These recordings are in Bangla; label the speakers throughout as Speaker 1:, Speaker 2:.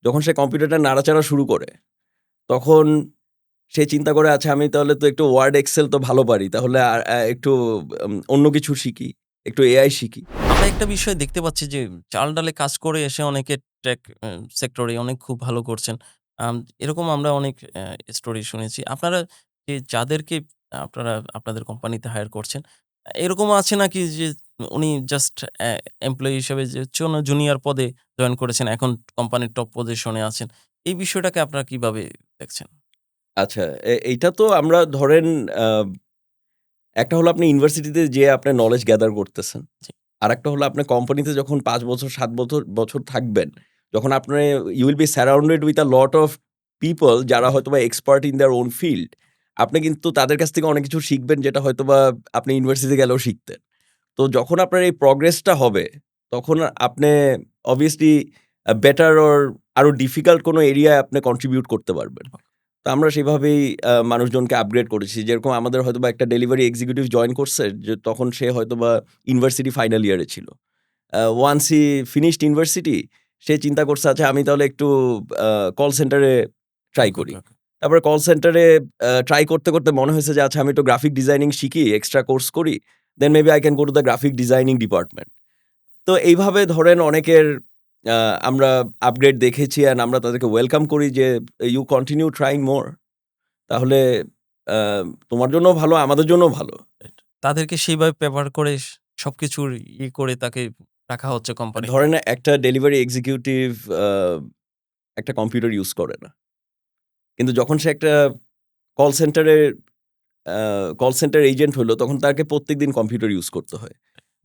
Speaker 1: যখন সে কম্পিউটারটা নাড়াচাড়া শুরু করে, তখন সে চিন্তা করে, "আচ্ছা আমি তাহলে তো একটু ওয়ার্ড, এক্সেল তো ভালো পারি। তাহলে আর একটু অন্য কিছু শিখি, একটু এআই শিখি।"
Speaker 2: আমরা একটা বিষয় দেখতে পাচ্ছি যে চাল-ডালে কাজ করে এসে অনেকে টেক সেক্টরে অনেক খুব ভালো করছেন। আম এরকম আমরা অনেক স্টোরি শুনেছি। আপনারা যাদেরকে আপনারা আপনাদের কোম্পানিতে হায়ার করছেন, এরকমও আছে নাকি যে উনি জাস্ট এমপ্লয়ি হিসেবে যে জুনিয়র পদে জয়েন করেছেন, এখন কোম্পানির টপ পজিশনে আছেন। এই বিষয়টাকে আপনারা কিভাবে দেখছেন?
Speaker 1: আচ্ছা, এইটা তো আমরা ধরেন আ একটা হলো আপনি ইউনিভার্সিটিতে যেয়ে আপনার নলেজ গ্যাদার করতেছেন।
Speaker 2: জি,
Speaker 1: আরেকটা হলো আপনার কোম্পানিতে যখন ৫ বছর ৭ বছর থাকবেন, যখন আপনি you will be surrounded with a lot of people যারা
Speaker 2: জি।
Speaker 1: হয়তোবা expert in their own field. আপনি কিন্তু তাদের কাছ থেকে অনেক কিছু শিখবেন যেটা হয়তোবা আপনি ইউনিভার্সিটিতে গেলেও শিখতেন। তো যখন আপনার এই প্রগ্রেসটা হবে, তখন আপনি obviously বেটার অর আরো ডিফিকাল্ট কোনো এরিয়ায় আপনি কন্ট্রিবিউট করতে পারবেন। তো আমরা সেভাবেই মানুষজনকে আপগ্রেড করেছি। যেরকম আমাদের হয়তোবা একটা ডেলিভারি এক্সিকিউটিভ জয়েন করছে যে তখন সে হয়তোবা ইউনিভার্সিটি ফাইনাল ইয়ারে ছিল। ওয়ান্স হি ফিনিশড ইউনিভার্সিটি সে চিন্তা করছে আচ্ছা আমি তাহলে একটু আ কল সেন্টারে ট্রাই
Speaker 2: ওকে,
Speaker 1: করি।
Speaker 2: ওকে, ওকে।
Speaker 1: তারপরে কল সেন্টারে ট্রাই করতে মনে হয়েছে যে আচ্ছা আমি একটু গ্রাফিক ডিজাইনিং শিখি, এক্সট্রা কোর্স করি। Then maybe I can go to the graphic designing department. তো এইভাবে ধরেন অনেকের আ আমরা আপগ্রেড দেখেছি অ্যান্ড আমরা তাদেরকে ওয়েলকাম করি যে ইউ কন্টিনিউ ট্রাইং মোর। তাহলে আ তোমার জন্যও ভালো, আমাদের জন্যও ভালো।
Speaker 2: রাইট। তাদেরকে সেইভাবে পেপার করে সবকিছুর করে তাকে রাখা হচ্ছে কোম্পানিতে।
Speaker 1: ধরেন একটা ডেলিভারি এক্সিকিউটিভ আ একটা কম্পিউটার ইউজ করে না। কিন্তু যখন সে একটা কল সেন্টারে আ কল সেন্টার এজেন্ট হলো, তখন তাকে প্রত্যেকদিন কম্পিউটার ইউজ করতে হয়।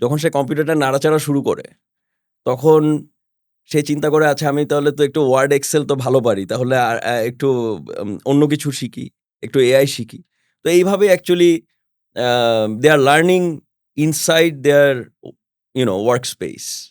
Speaker 1: যখন সে কম্পিউটারটা নাড়াচাড়া শুরু করে, তখন সে চিন্তা করে, "আচ্ছা আমি তাহলে তো একটু ওয়ার্ড, এক্সেল তো ভালো পারি। তাহলে আর একটু অন্য কিছু শিখি, একটু এআই শিখি।" তো এইভাবে actually they are learning inside their work space.